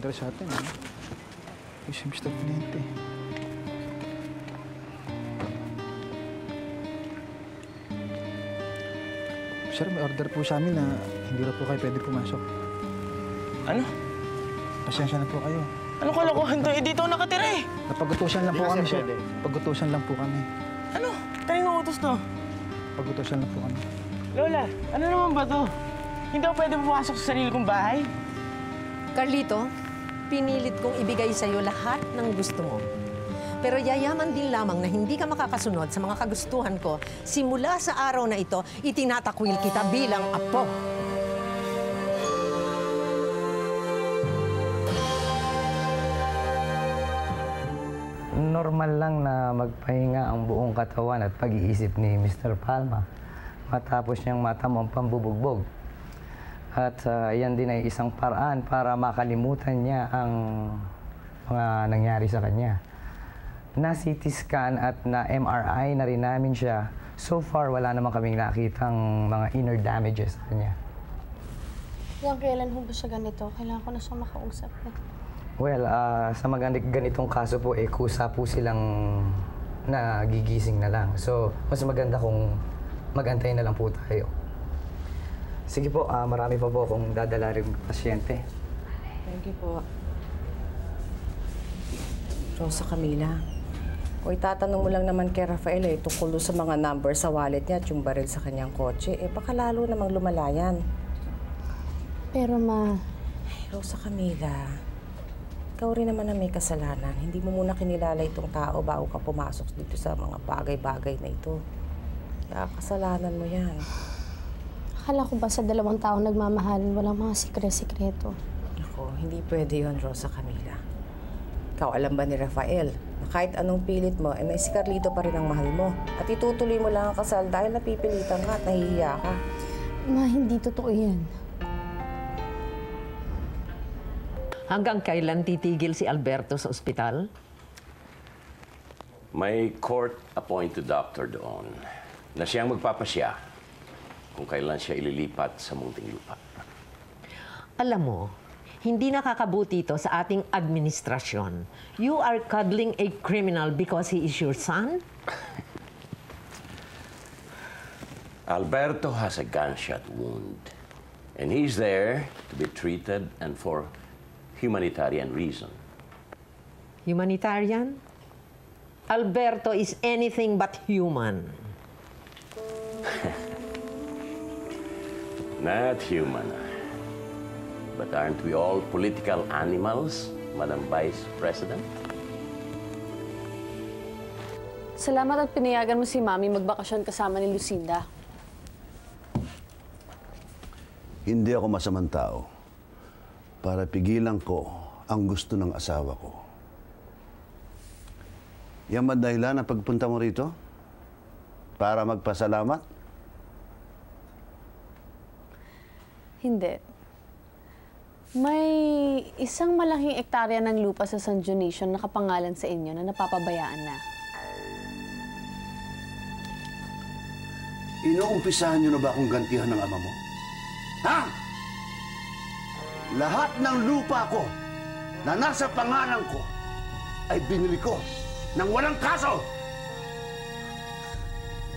interest sa atin, eh. Yung si Mr. Valente. Sir, may order po sa amin na hindi na po kayo pwede pumasok. Ano? Pasensya na po kayo. Ano kalokohan to? Eh, dito ako nakatira eh. Napagutusan lang po kami, sir. Pagutusan lang po kami. Ano? Kanino utos to? Pagutusan lang po kami. Lola, ano naman ba to? Hindi ako pwede pumasok sa sarili kong bahay? Carlito, pinilit kong ibigay sa'yo lahat ng gusto mo. Pero yayaman din lamang na hindi ka makakasunod sa mga kagustuhan ko. Simula sa araw na ito, itinatakwil kita bilang apo. Normal lang na magpahinga ang buong katawan at pag-iisip ni Mr. Palma matapos niyang matamo ang pambubugbog. At yan din ay isang paraan para makalimutan niya ang mga nangyari sa kanya. Na-CT scan at na-MRI na rin namin siya. So far, wala naman kaming nakitang mga inner damages sa kanya. Hanggang kailan ho ba siya ganito? Kailangan ko na siya makausap na. Well, sa ganitong kaso po, kusa po silang nagigising na lang. So, mas maganda kung mag-antay na lang po tayo. Sige po, marami pa po akong dadala rin pasyente. Thank you po. Rosa Camila, kung itatanong mo lang naman kay Rafael tungkol sa mga number sa wallet niya at yung baril sa kanyang kotse, baka lalo namang lumalayan. Pero ma... Ay, Rosa Camila, ikaw rin naman na may kasalanan. Hindi mo muna kinilala itong tao bago ka pumasok dito sa mga bagay-bagay na ito. Kaya kasalanan mo yan. Akala ko ba sa 2 taong nagmamahalan, walang mga sikre-sikreto? Ako, hindi pwede yun, Rosa Camila. Ikaw, alam ba ni Rafael na kahit anong pilit mo, na si Carlito pa rin ang mahal mo. At itutuloy mo lang ang kasal dahil napipilitan ka at nahihiya ka. Ma, hindi totoo yan. Hanggang kailan titigil si Alberto sa ospital? May court-appointed doctor doon na siyang magpapasya kung kailan siya ililipat sa munting lupa. Alam mo, hindi nakakabuti ito sa ating administrasyon. You are cuddling a criminal because he is your son? Alberto has a gunshot wound, and he's there to be treated and for humanitarian reason. Humanitarian? Alberto is anything but human. Not human. But aren't we all political animals, Madam Vice President? Salamat at pinayagan mo si Mami magbakasyon kasama ni Lucinda. Hindi ako masamang tao para pigilan ko ang gusto ng asawa ko. Yan ba dahilan ang pagpunta mo rito? Para magpasalamat? Hindi. May isang malaking ektarya ng lupa sa San Dionisio na nakapangalan sa inyo na napapabayaan na. Inuumpisahan niyo na ba akong gantihan ng ama mo? Ha? Lahat ng lupa ko na nasa pangalan ko ay binili ko ng walang kaso!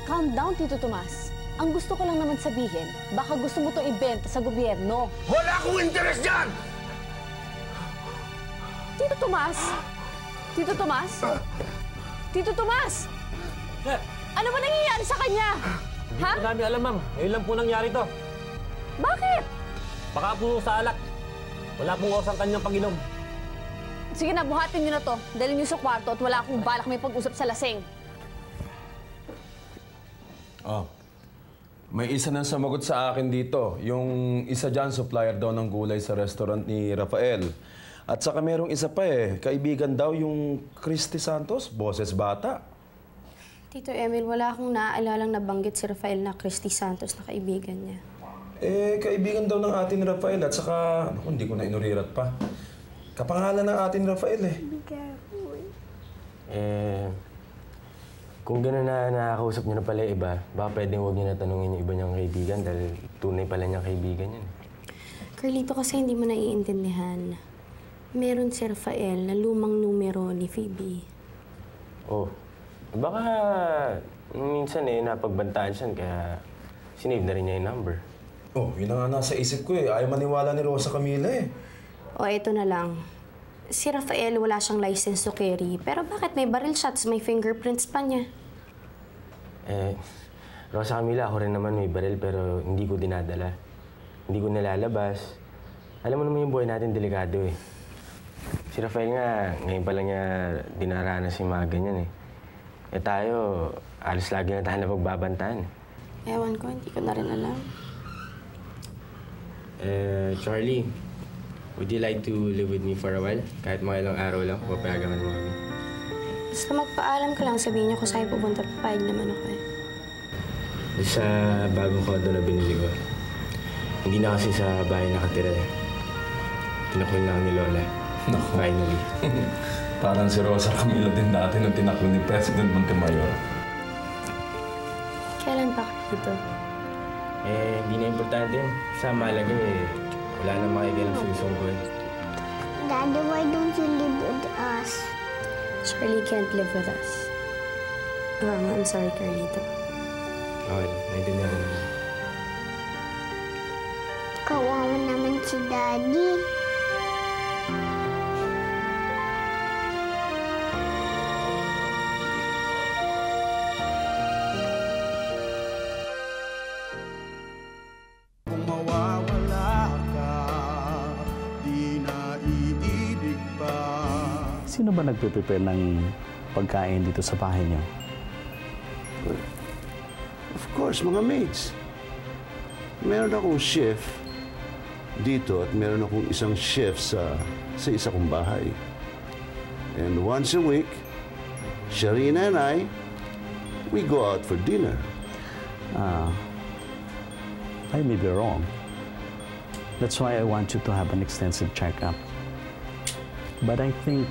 Calm down, Tito Tomas. Ang gusto ko lang naman sabihin, baka gusto mo to ibenta sa gobyerno. Wala akong interes dyan! Tito Tomas? Tito Tomas? Tito Tomas! Ano ba nangyayari sa kanya? Ha? Hindi namin alam, ma'am. Ngayon lang po nangyari to. Bakit? Baka po sa alak. Wala pong oras ang kanyang pag-inom. Sige na, buhatin niyo na to. Dalhin niyo sa kwarto at wala akong balak may pag-usap sa lasing. Oh. May isa nang sumagot sa akin dito. Yung isa dyan, supplier daw ng gulay sa restaurant ni Rafael. At saka merong isa pa kaibigan daw yung Christy Santos, boses bata. Tito Emil, wala akong naaalalang nabanggit si Rafael na Christy Santos na kaibigan niya. Kaibigan daw ng atin Rafael at saka, naku, hindi ko na inurirat pa. Kapangalan ng atin Rafael Kung gano'n na nakakausap niyo na pala iba, baka pwedeng huwag niyo na tanungin yung iba niyang kaibigan dahil tunay pala niyang kaibigan yan. Carlito, kasi hindi mo naiintindihan. Meron si Rafael na lumang numero ni Phoebe. Oh, baka minsan napagbantaan siya kaya sinave na rin niya yung number. Oh, yun na nga nasa isip ko eh. Ayaw maniwala ni Rosa Camila eh. O, eto na lang. Si Rafael wala siyang license to carry, pero bakit may barrel shots, may fingerprints pa niya? Rosa Camila, ako rin naman may baril pero hindi ko dinadala. Hindi ko nalalabas. Alam mo naman yung buhay natin delikado eh. Si Rafael nga, ngayon pa lang niya dinaranas yung mga ganyan eh. Tayo, alos lagi na tayo na pagbabantaan. Ewan ko, hindi ko na rin alam. Charlie, would you like to live with me for a while? Kahit mga ilang araw lang, papayagan mo kami. Basta magpaalam ka lang, sabihin niyo kung saan pupunta, papayag naman ako eh. Sa bagong kondo na binili ko, hindi na kasi sa bahay nakatira eh. Tinakwil lang ni Lola. Naku. Finally. Parang si Rosa Camila din dati nung tinakbo ni President Montemayor. Kailan pa dito? Hindi na importante yun. Sa mahalaga wala na makikialam sa isang buhay. Daddy, why don't you live with us? Charlie can't live with us. I'm sorry, Carlito. Okay, naintindihan ko naman. Kawawa naman si Daddy. Kung mawawala ka, di na iibig pa. Sino ba nagpe-prepare ng pagkain dito sa bahay niyo? Of course, mga maids. Meron akong chef dito at meron akong isang chef sa isa kong bahay. And once a week, Sharina and I, we go out for dinner. I may be wrong. That's why I want you to have an extensive checkup. But I think...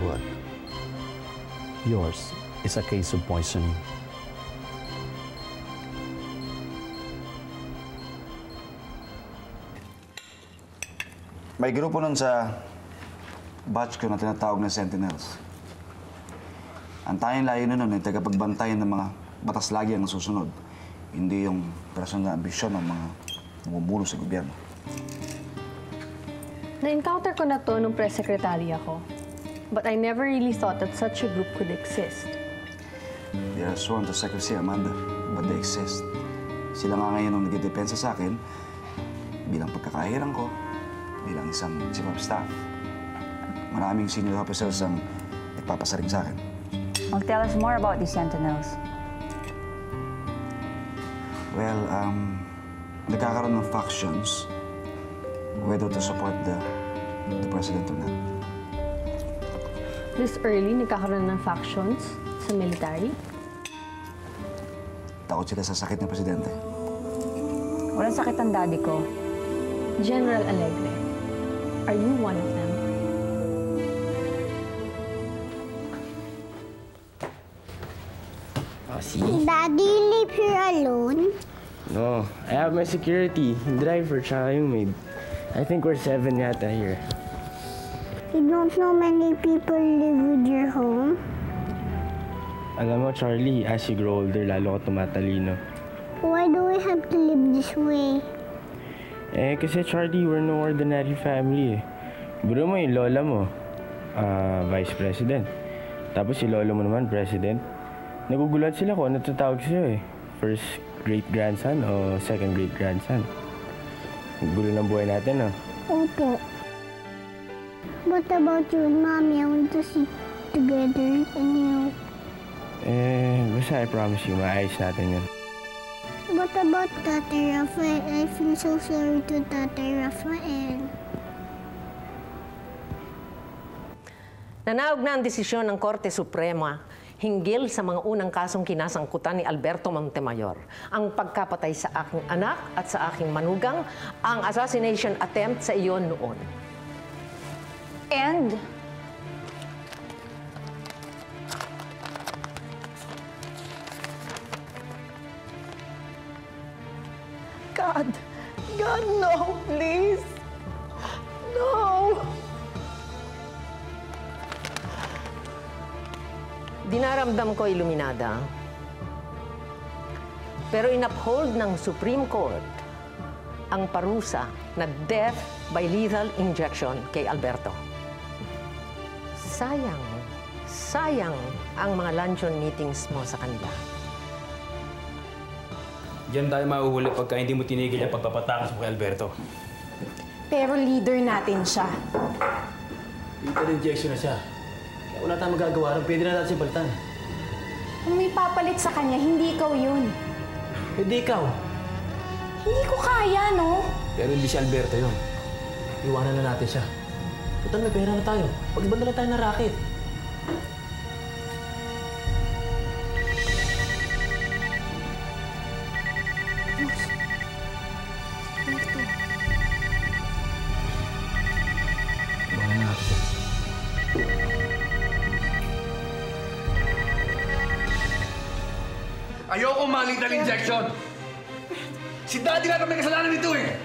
What? Yours is a case of poisoning. May grupo nun sa batch ko na tinatawag na Sentinels. Ang tayong layunin nun ay tagapagbantayan ng mga batas lagi ang susunod. Hindi yung personal na ambisyon ng mga namumuno sa gobyerno. Na-encounter ko na to nung press secretary ako. But I never really thought that such a group could exist. They are sworn to secrecy, Amanda, but they exist. Sila nga ngayon ang nagdedepensa sa akin bilang pagkakahirang ko, bilang isang chief of staff. Maraming senior officers ang nagpapasaring sa akin. Tell us more about these Sentinels. Well, nagkakaroon ng factions whether to support the president or not. This early, nagkakaroon ng factions sa military? Takot sila sa sakit ng presidente. Walang sakit ang daddy ko. General Alegre, are you one of them? See? Daddy, you live here alone? No, I have my security, driver, tsaka yung maid. I think we're 7 yata here. You don't know many people live with your home? Alam mo, Charlie, as you grow older, lalo ko tumatalino. Why do we have to live this way? Kasi Charlie, we're no ordinary family eh. Biro mo yung lola mo, vice president. Tapos si lolo mo naman, president. Nagugulat sila kung ano tatawag sa'yo eh. First great-grandson o second great-grandson. Gulo ng buhay natin, no? Opo. What about you and Mommy? I want to sit together and you. Basta I promise you, maayos natin yun. What about Tatay Rafael? I feel so sorry to Tatay Rafael. Nanaog na ang desisyon ng Korte Suprema hinggil sa mga unang kasong kinasangkutan ni Alberto Montemayor. Ang pagkapatay sa aking anak at sa aking manugang, ang assassination attempt sa iyon noon. And God, no, please. No! Dinaramdam ko, Iluminada. Pero in-uphold ng Supreme Court ang parusa na death by lethal injection kay Alberto. Sayang ang mga luncheon meetings mo sa kanila. Diyan tayo mahuhuli pagka hindi mo tinigil ang pagpapatakas mo kay Alberto. Pero leader natin siya. Lethal injection na siya. Kaya wala tayong magagawa rin. Pwede na natin siya balitan. Kung may papalit sa kanya, hindi ikaw yun. Hindi ikaw. Hindi ko kaya, no? Pero hindi si Alberto yun. Iwanan na natin siya. Total, may pera na tayo. Pag-ibanda na tayo ng racket. Iwanan na natin siya. Ayoko ma-lethal injection! Si Daddy na may kasalanan nito eh!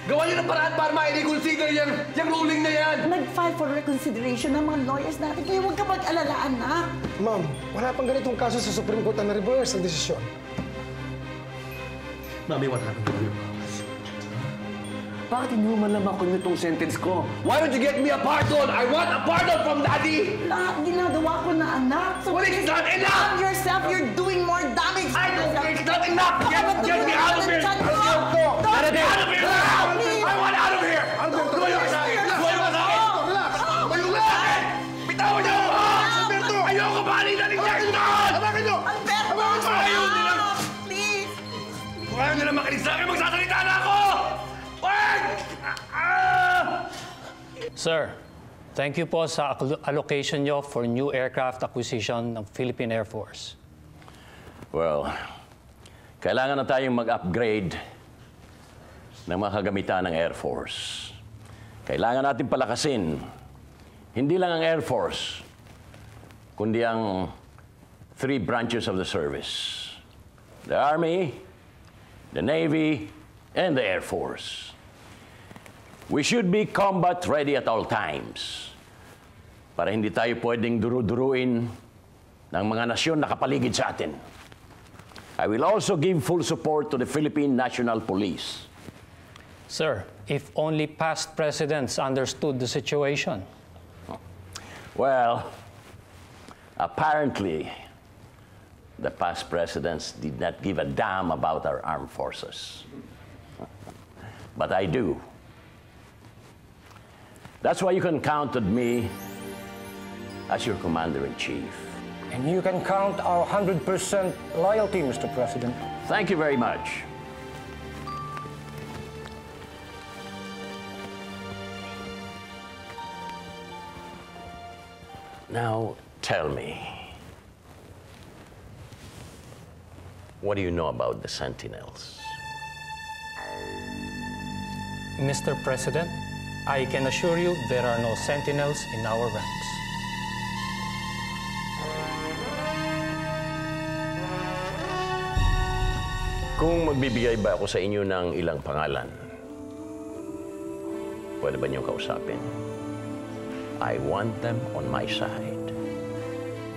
Gawa niyo ng paraan para ma-reconsider yung ruling na yan! Nag-file for reconsideration ng mga lawyers natin, kaya huwag ka mag-alala, anak. Ma'am, wala pang ganitong kaso sa Supreme Court na na-reverse ang desisyon. Mami, what happened to you? Bakit hindi mo man lamang kung itong sentence ko? Why don't you get me a pardon? I want a pardon from Daddy! Lahat ginagawa ko na, anak. So well, it's not enough! Calm yourself, you're doing more damage. I don't think it's not enough! Get me out of here! Get me out of here! I want out of here! Tumayo ka sa akin! Tumayo ka sa akin! Tumayo ka sa akin! Bitawan niyo ako! Ayoko ba-lethal injection! Habakan niyo! Alberto! Ayaw nila! Please! Kung ayaw nila makinig sa akin, magsasalita na ako! Sir, thank you po sa allocation nyo for new aircraft acquisition ng Philippine Air Force. Well, kailangan na tayong mag-upgrade ng mga kagamitan ng Air Force. Kailangan natin palakasin, hindi lang ang Air Force, kundi ang 3 branches of the service. The Army, the Navy, and the Air Force. We should be combat ready at all times para hindi tayo pwedeng duru-duruin ng mga nasyon na kapaligid sa atin. I will also give full support to the Philippine National Police. Sir, if only past presidents understood the situation. Well, apparently, the past presidents did not give a damn about our armed forces. But I do. That's why you can count on me as your commander-in-chief. And you can count our 100% loyalty, Mr. President. Thank you very much. Now, tell me, what do you know about the Sentinels? Mr. President, I can assure you there are no sentinels in our ranks. Kung magbibigay ba ako sa inyo ng ilang pangalan, pwede ba niyong kausapin? I want them on my side.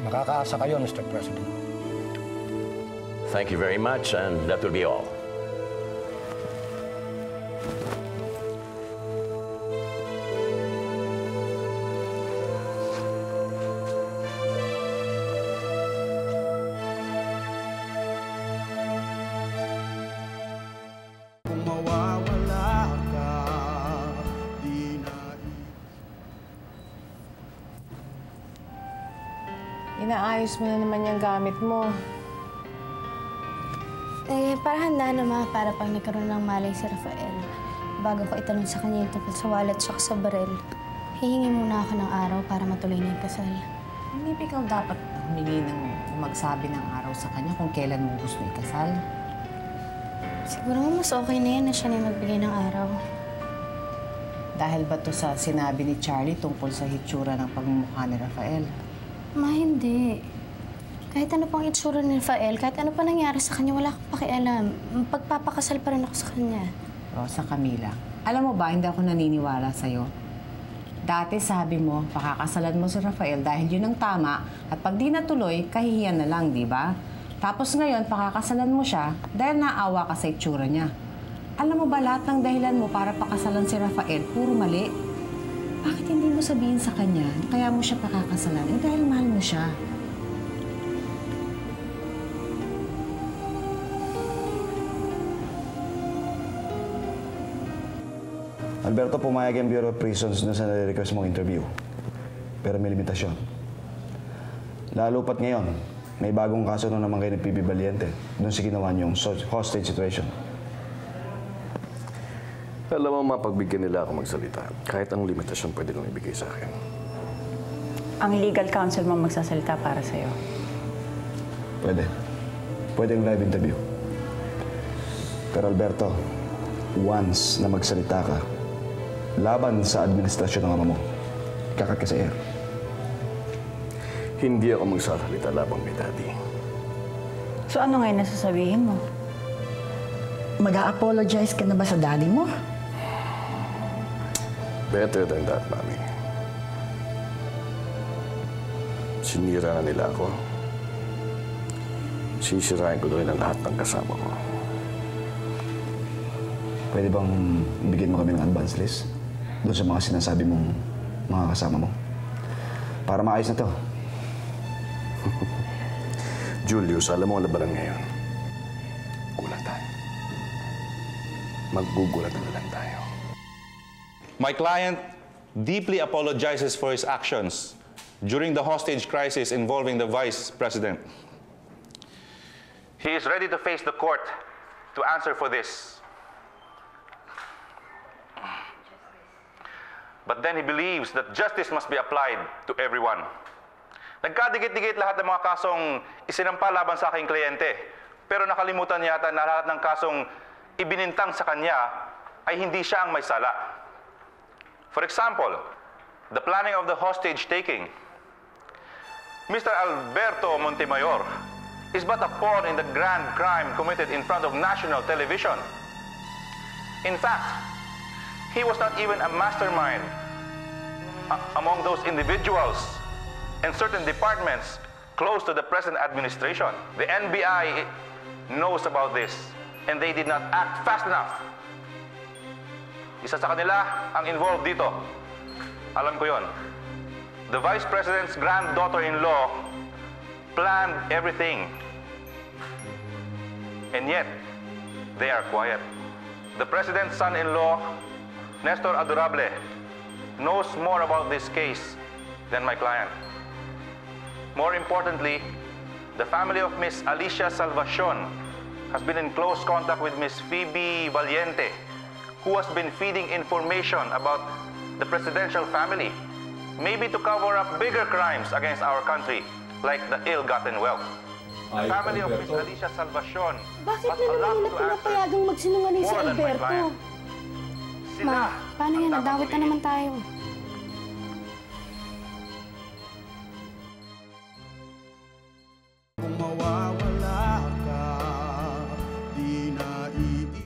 Makakaasa kayo, Mr. President. Thank you very much, and that will be all. Inaayos mo na naman yung gamit mo. Eh, para handa na ma, para pag nagkaroon ng malay si Rafael. Bago ko itanong sa kanya yung tungkol sa wallet at sa baril, hihingi muna ako ng araw para matuloy na yung kasal. Hindi ba ikaw dapat humingi ng magsabi ng araw sa kanya kung kailan mo gusto ikasal? Siguro mas okay na yan na siya na magbigay ng araw. Dahil ba to sa sinabi ni Charlie tungkol sa hitsura ng pagmumukha ni Rafael? Ma, hindi. Kahit ano pang itsura ni Rafael, kahit ano pa nangyari sa kanya, wala akong pakialam. Pagpapakasal pa rin ako sa kanya. Rosa Camila, alam mo ba, hindi ako naniniwala sa'yo. Dati sabi mo, pakakasalan mo si Rafael dahil yun ang tama at pag di natuloy, kahihiyan na lang, di ba? Tapos ngayon, pakakasalan mo siya dahil naawa ka sa itsura niya. Alam mo ba lahat ng dahilan mo para pakasalan si Rafael, puro mali? Bakit hindi mo sabihin sa kanya na kaya mo siya pakakasalan? Dahil mahal mo siya. Alberto, pumayag ang Bureau of Prisons na sa nare-request mong interview. Pero may limitasyon. Lalo pat ngayon, may bagong kaso na naman kayo ni PB Valiente doon sa ginawa niyong hostage situation. Alam mo, mapagbigyan nila ako magsalita. Kahit ang limitasyon pwede nang ibigay sa akin. Ang legal counsel mo magsasalita para sa'yo. Pwede. Pwede yung live interview. Pero Alberto, once na magsalita ka, laban sa administrasyon ng ama mo, kakat ka sa air. Hindi ako magsasalita labang may daddy. So ano ngayon nasasabihin mo? Mag-a-apologize ka na ba sa daddy mo? Better than that, Mami. Sinira na nila ako. Sisirain ko doon ang lahat ng kasama ko. Pwede bang bigyan mo kami ng advance list doon sa mga sinasabi mong mga kasama mo? Para maayos na to. Julius, alam mo ang labanan ngayon. Gulatan. Maggugulatan na lang tayo. My client deeply apologizes for his actions during the hostage crisis involving the Vice President. He is ready to face the court to answer for this. But then he believes that justice must be applied to everyone. Nagkadikit-dikit lahat ng mga kasong isinampa laban sa aking kliyente. Pero nakalimutan yata na lahat ng kasong ibinintang sa kanya ay hindi siya ang may sala. For example, the planning of the hostage taking. Mr. Alberto Montemayor is but a pawn in the grand crime committed in front of national television. In fact, he was not even a mastermind among those individuals and certain departments close to the present administration. The NBI knows about this and they did not act fast enough. Isa sa kanila ang involved dito. Alam ko yon. The Vice President's granddaughter-in-law planned everything. And yet, they are quiet. The President's son-in-law, Nestor Adorable, knows more about this case than my client. More importantly, the family of Miss Alicia Salvacion has been in close contact with Miss Phoebe Valiente, who has been feeding information about the presidential family, maybe to cover up bigger crimes against our country, like the ill-gotten wealth. The family of Miss Alicia Salvacion Bakit has na a lot naman nila to answer. pinapayagang magsinungaling si More than my Alberto? client. Ma, paano yan? Nadawit na naman tayo.